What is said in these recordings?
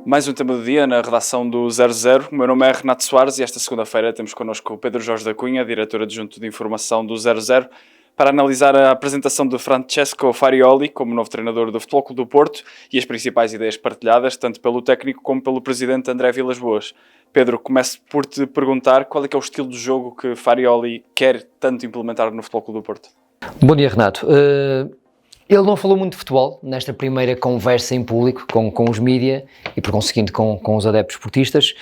Mais um tema do dia na redação do 00. O meu nome é Renato Soares e esta segunda-feira temos connosco o Pedro Jorge da Cunha, diretor adjunto de informação do 00, para analisar a apresentação de Francesco Farioli como novo treinador do Futebol Clube do Porto e as principais ideias partilhadas, tanto pelo técnico como pelo presidente André Vilas-Boas. Pedro, começo por te perguntar qual é que é o estilo de jogo que Farioli quer tanto implementar no Futebol Clube do Porto. Bom dia, Renato. Ele não falou muito de futebol nesta primeira conversa em público com os mídia e, por conseguinte, com os adeptos portistas,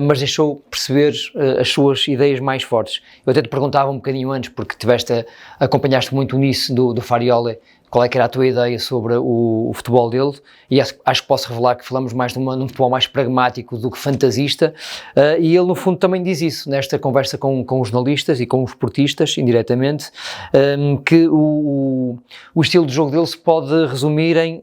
mas deixou perceber as suas ideias mais fortes. Eu até te perguntava um bocadinho antes, porque acompanhaste muito o início do Farioli, qual é que era a tua ideia sobre o futebol dele, e acho que posso revelar que falamos mais num futebol mais pragmático do que fantasista, e ele no fundo também diz isso, nesta conversa com os jornalistas e com os portistas, indiretamente, que o estilo de jogo dele se pode resumir em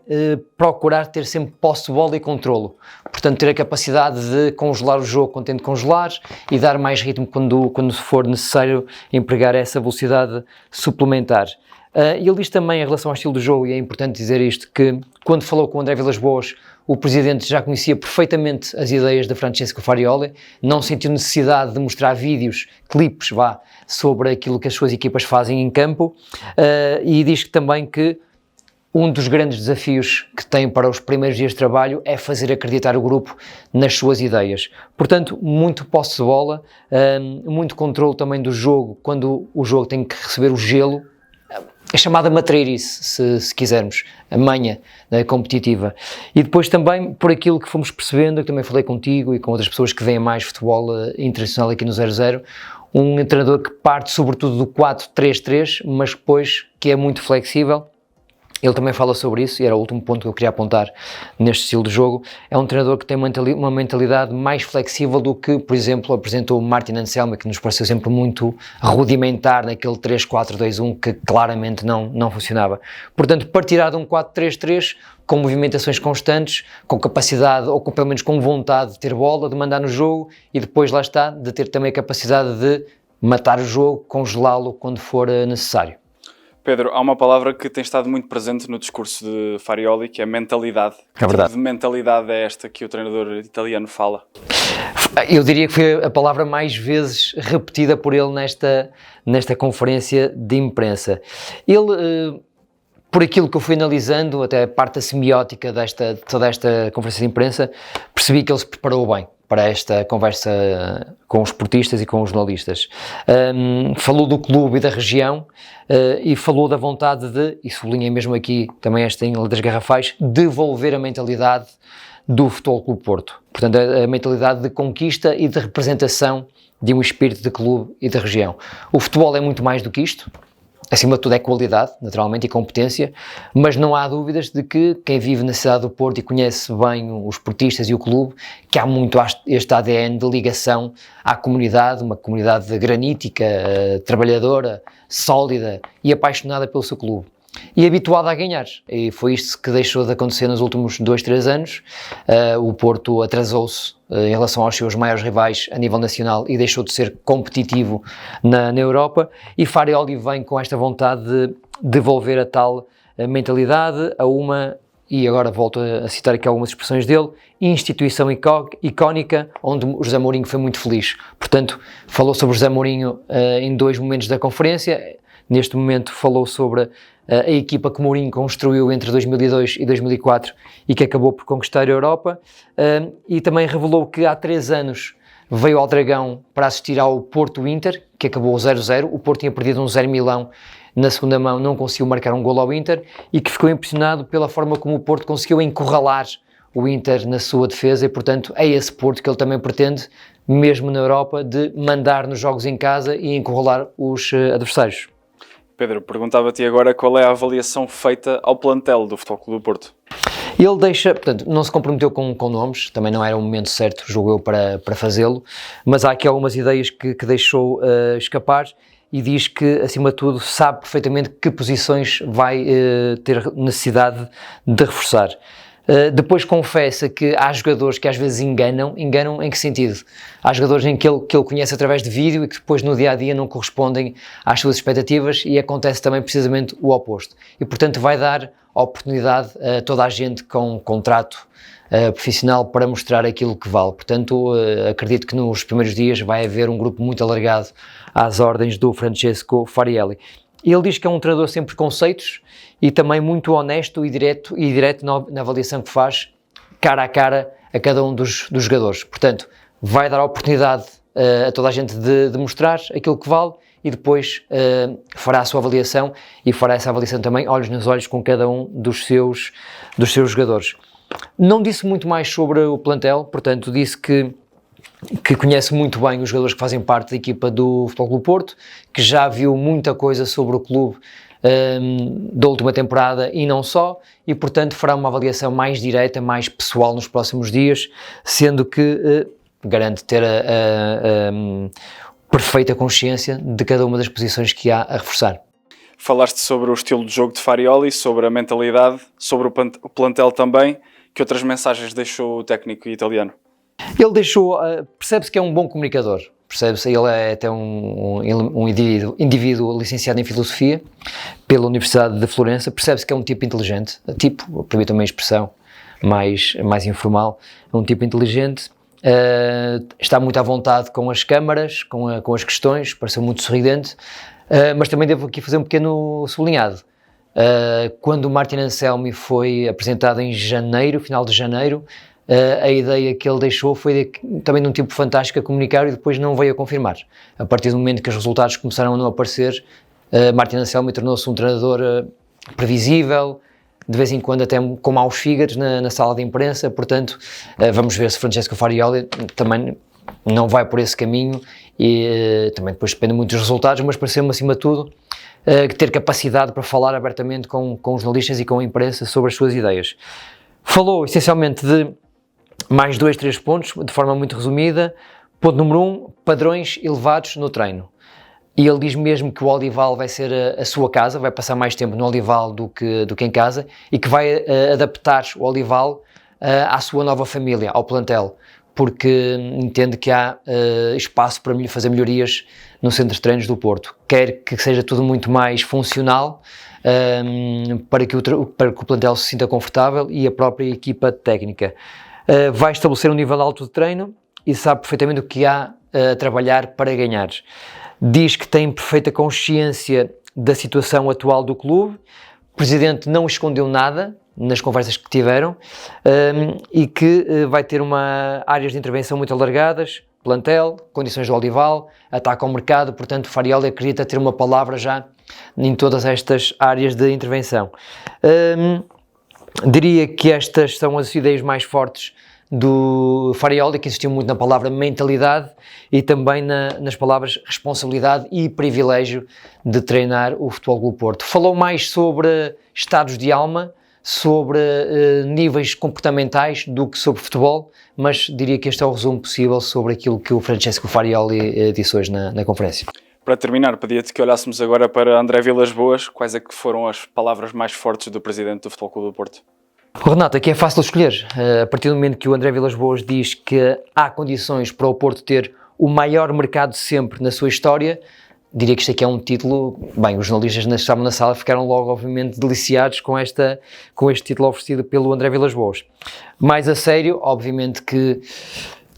procurar ter sempre posse de bola e controlo, portanto ter a capacidade de congelar o jogo quando tem de congelar e dar mais ritmo quando for necessário empregar essa velocidade suplementar. E ele diz também em relação ao estilo do jogo, e é importante dizer isto, que quando falou com o André Vilas-Boas, o presidente já conhecia perfeitamente as ideias de Francesco Farioli, não sentiu necessidade de mostrar vídeos, clipes, sobre aquilo que as suas equipas fazem em campo, e diz também que um dos grandes desafios que tem para os primeiros dias de trabalho é fazer acreditar o grupo nas suas ideias. Portanto, muito posse de bola, muito controle também do jogo, quando o jogo tem que receber o gelo, a chamada matreirice, se quisermos, a manha competitiva. E depois também, por aquilo que fomos percebendo, eu também falei contigo e com outras pessoas que veem mais futebol internacional aqui no 00, um treinador que parte sobretudo do 4-3-3, mas depois que é muito flexível. Ele também fala sobre isso, e era o último ponto que eu queria apontar neste estilo de jogo. É um treinador que tem uma mentalidade mais flexível do que, por exemplo, apresentou o Martin Anselmi, que nos pareceu sempre muito rudimentar naquele 3-4-2-1 que claramente não funcionava. Portanto, partirá de um 4-3-3 com movimentações constantes, com capacidade, ou pelo menos com vontade de ter bola, de mandar no jogo, e depois lá está, de ter também a capacidade de matar o jogo, congelá-lo quando for necessário. Pedro, há uma palavra que tem estado muito presente no discurso de Farioli, que é mentalidade. É verdade. Que tipo de mentalidade é esta que o treinador italiano fala? Eu diria que foi a palavra mais vezes repetida por ele nesta conferência de imprensa. Ele, por aquilo que eu fui analisando, até a parte da semiótica de toda esta conferência de imprensa, percebi que ele se preparou bem para esta conversa com os portistas e com os jornalistas. Falou do clube e da região, e falou da vontade de, e sublinhei mesmo aqui também esta em letras garrafais, devolver a mentalidade do Futebol Clube Porto. Portanto, a mentalidade de conquista e de representação de um espírito de clube e de região. O futebol é muito mais do que isto. Acima de tudo é qualidade, naturalmente, e competência, mas não há dúvidas de que quem vive na cidade do Porto e conhece bem os portistas e o clube, que há muito este ADN de ligação à comunidade, uma comunidade granítica, trabalhadora, sólida e apaixonada pelo seu clube. E habituada a ganhar, e foi isto que deixou de acontecer nos últimos 2-3 anos. O Porto atrasou-se em relação aos seus maiores rivais a nível nacional e deixou de ser competitivo na Europa, e Farioli vem com esta vontade de devolver a tal mentalidade a uma, e agora volto a citar aqui algumas expressões dele, instituição icónica, onde o José Mourinho foi muito feliz. Portanto, falou sobre o José Mourinho em dois momentos da conferência. Neste momento falou sobre a equipa que Mourinho construiu entre 2002 e 2004 e que acabou por conquistar a Europa, e também revelou que há 3 anos veio ao Dragão para assistir ao Porto-Inter, que acabou 0-0, o Porto tinha perdido um 0 Milão na segunda mão, não conseguiu marcar um golo ao Inter, e que ficou impressionado pela forma como o Porto conseguiu encurralar o Inter na sua defesa, e portanto é esse Porto que ele também pretende, mesmo na Europa, de mandar nos jogos em casa e encurralar os adversários. Pedro, perguntava-te agora qual é a avaliação feita ao plantel do Futebol Clube do Porto. Ele deixa, portanto, não se comprometeu com nomes, também não era o momento certo, julgo eu, para fazê-lo, mas há aqui algumas ideias que deixou escapar, e diz que, acima de tudo, sabe perfeitamente que posições vai ter necessidade de reforçar. Depois confessa que há jogadores que às vezes enganam em que sentido? Há jogadores que ele conhece através de vídeo e que depois no dia-a-dia não correspondem às suas expectativas, e acontece também precisamente o oposto. E portanto vai dar oportunidade a toda a gente com contrato profissional para mostrar aquilo que vale. Portanto, acredito que nos primeiros dias vai haver um grupo muito alargado às ordens do Francesco Farioli. Ele diz que é um treinador sem preconceitos e também muito honesto e direto na avaliação que faz, cara a cara, a cada um dos jogadores. Portanto, vai dar a oportunidade a toda a gente de mostrar aquilo que vale, e depois fará a sua avaliação, e fará essa avaliação também olhos nos olhos com cada um dos seus jogadores. Não disse muito mais sobre o plantel, portanto disse que conhece muito bem os jogadores que fazem parte da equipa do Futebol Clube Porto, que já viu muita coisa sobre o clube da última temporada e não só, e portanto fará uma avaliação mais direta, mais pessoal nos próximos dias, sendo que garante ter a perfeita consciência de cada uma das posições que há a reforçar. Falaste sobre o estilo de jogo de Farioli, sobre a mentalidade, sobre o plantel também. Que outras mensagens deixou o técnico italiano? Ele deixou, percebe-se que é um bom comunicador, percebe-se, ele é até um indivíduo licenciado em Filosofia pela Universidade de Florença, percebe-se que é um tipo inteligente, permita-me a expressão mais informal, é um tipo inteligente, está muito à vontade com as câmaras, com as questões, pareceu muito sorridente, mas também devo aqui fazer um pequeno sublinhado. Quando o Martin Anselmi foi apresentado em janeiro, final de janeiro, a ideia que ele deixou foi também de um tipo fantástico a comunicar, e depois não veio a confirmar. A partir do momento que os resultados começaram a não aparecer, Martin Anselmi tornou-se um treinador previsível, de vez em quando até com maus fígados na sala de imprensa. Portanto, vamos ver se Francesco Farioli também não vai por esse caminho, e também depois depende muito dos resultados, mas pareceu-me acima de tudo ter capacidade para falar abertamente com os jornalistas e com a imprensa sobre as suas ideias. Falou essencialmente de mais 2-3 pontos, de forma muito resumida. Ponto número 1, padrões elevados no treino. E ele diz mesmo que o Olival vai ser a sua casa, vai passar mais tempo no Olival do que em casa, e que vai adaptar o Olival à sua nova família, ao plantel, porque entende que há espaço para fazer melhorias no centro de treinos do Porto. Quer que seja tudo muito mais funcional, para que o plantel se sinta confortável, e a própria equipa técnica. Vai estabelecer um nível alto de treino e sabe perfeitamente o que há a trabalhar para ganhar. Diz que tem perfeita consciência da situação atual do clube. O presidente não escondeu nada nas conversas que tiveram, e que vai ter áreas de intervenção muito alargadas, plantel, condições do Olival, ataque ao mercado. Portanto, Farioli acredita ter uma palavra já em todas estas áreas de intervenção. Diria que estas são as ideias mais fortes do Farioli, que insistiu muito na palavra mentalidade e também nas palavras responsabilidade e privilégio de treinar o Futebol Clube Porto. Falou mais sobre estados de alma, sobre níveis comportamentais do que sobre futebol, mas diria que este é o resumo possível sobre aquilo que o Francesco Farioli disse hoje na conferência. Para terminar, pedia-te que olhássemos agora para André Vilas-Boas. Quais é que foram as palavras mais fortes do presidente do Futebol Clube do Porto? Renato, aqui é fácil escolher. A partir do momento que o André Vilas-Boas diz que há condições para o Porto ter o maior mercado de sempre na sua história, diria que isto aqui é um título. Bem, os jornalistas que estavam na sala ficaram logo, obviamente, deliciados com este título oferecido pelo André Vilas-Boas. Mais a sério, obviamente que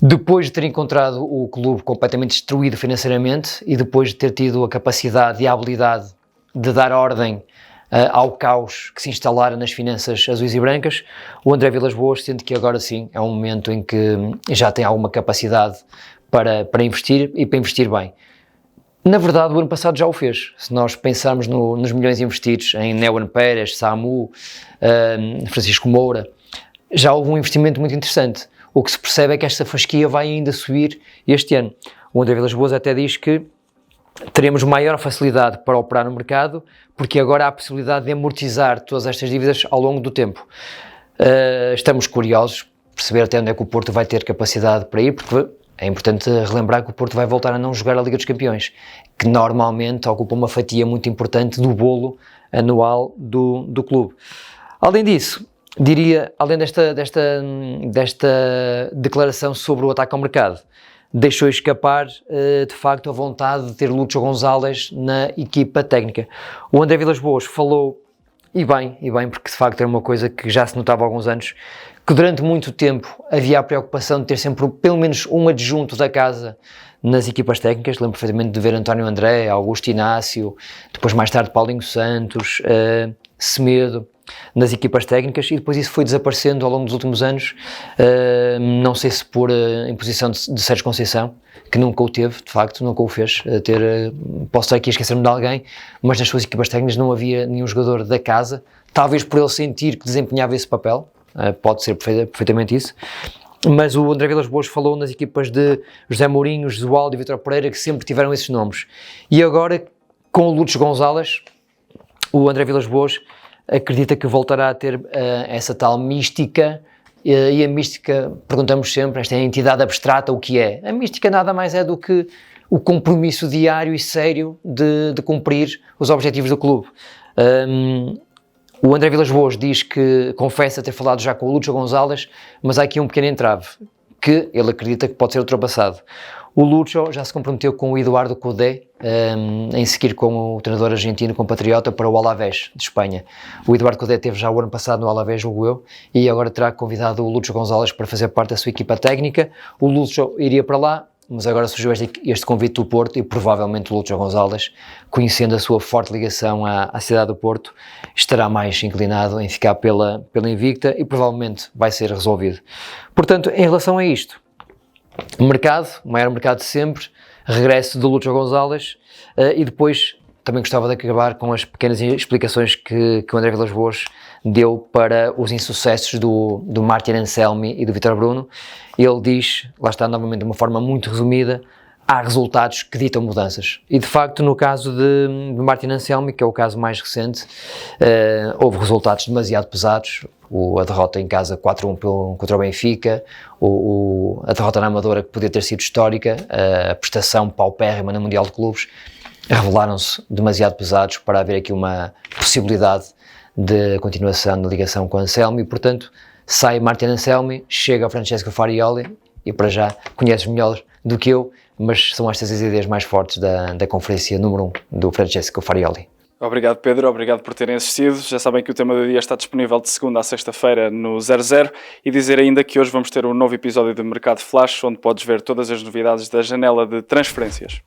depois de ter encontrado o clube completamente destruído financeiramente, e depois de ter tido a capacidade e a habilidade de dar ordem ao caos que se instalara nas finanças azuis e brancas, o André Vilas-Boas sente que agora sim é um momento em que já tem alguma capacidade para investir, e para investir bem. Na verdade, o ano passado já o fez. Se nós pensarmos nos milhões investidos em Neuan Pérez, Samu, Francisco Moura, já houve um investimento muito interessante. O que se percebe é que esta fasquia vai ainda subir este ano. O André Vilas-Boas até diz que teremos maior facilidade para operar no mercado, porque agora há a possibilidade de amortizar todas estas dívidas ao longo do tempo. Estamos curiosos, perceber até onde é que o Porto vai ter capacidade para ir, porque é importante relembrar que o Porto vai voltar a não jogar a Liga dos Campeões, que normalmente ocupa uma fatia muito importante do bolo anual do clube. Além disso, diria, além desta declaração sobre o ataque ao mercado, deixou escapar, de facto, a vontade de ter Lúcio Gonzalez na equipa técnica. O André Vilas-Boas falou, e bem, porque de facto era uma coisa que já se notava há alguns anos, que durante muito tempo havia a preocupação de ter sempre pelo menos um adjunto da casa nas equipas técnicas. Lembro perfeitamente de ver António André, Augusto Inácio, depois mais tarde Paulinho Santos, Semedo, nas equipas técnicas, e depois isso foi desaparecendo ao longo dos últimos anos, não sei se por imposição de Sérgio Conceição, que nunca o teve, de facto, nunca o fez, posso estar aqui a esquecer-me de alguém, mas nas suas equipas técnicas não havia nenhum jogador da casa, talvez por ele sentir que desempenhava esse papel, pode ser perfeitamente isso. Mas o André Vilas-Boas falou nas equipas de José Mourinho, Jesualdo e Vítor Pereira, que sempre tiveram esses nomes. E agora, com o Lúcio Gonzalez, o André Vilas-Boas acredita que voltará a ter essa tal mística, e a mística, perguntamos sempre, esta entidade abstrata, o que é? A mística nada mais é do que o compromisso diário e sério de cumprir os objetivos do clube. O André Vilas-Boas diz que confessa ter falado já com o Lúcio Gonzalez, mas há aqui um pequeno entrave, que ele acredita que pode ser ultrapassado. O Lúcio já se comprometeu com o Eduardo Cudé em seguir com o treinador argentino compatriota para o Alavés, de Espanha. O Eduardo Cudé esteve já o ano passado no Alavés, julgo eu, e agora terá convidado o Lúcio Gonzalez para fazer parte da sua equipa técnica. O Lúcio iria para lá, mas agora surgiu este convite do Porto, e provavelmente o Lúcio Gonzalez, conhecendo a sua forte ligação à cidade do Porto, estará mais inclinado em ficar pela Invicta, e provavelmente vai ser resolvido. Portanto, em relação a isto, mercado, o maior mercado de sempre, regresso do Lúcio Gonzalez, e depois também gostava de acabar com as pequenas explicações que o André Vilas-Boas deu para os insucessos do Martin Anselmi e do Vítor Bruno. Ele diz, lá está novamente de uma forma muito resumida, há resultados que ditam mudanças. E de facto, no caso de Martin Anselmi, que é o caso mais recente, houve resultados demasiado pesados. A derrota em casa 4-1 contra o Benfica, a derrota na Amadora, que podia ter sido histórica, a prestação paupérrima no Mundial de Clubes, revelaram-se demasiado pesados para haver aqui uma possibilidade de continuação da ligação com Anselmi, e portanto sai Martin Anselmi, chega Francesco Farioli, e para já conheces melhor do que eu, mas são estas as ideias mais fortes da conferência número 1 do Francesco Farioli. Obrigado, Pedro, obrigado por terem assistido. Já sabem que o tema do dia está disponível de segunda a sexta-feira no 00, e dizer ainda que hoje vamos ter um novo episódio de Mercado Flash, onde podes ver todas as novidades da janela de transferências.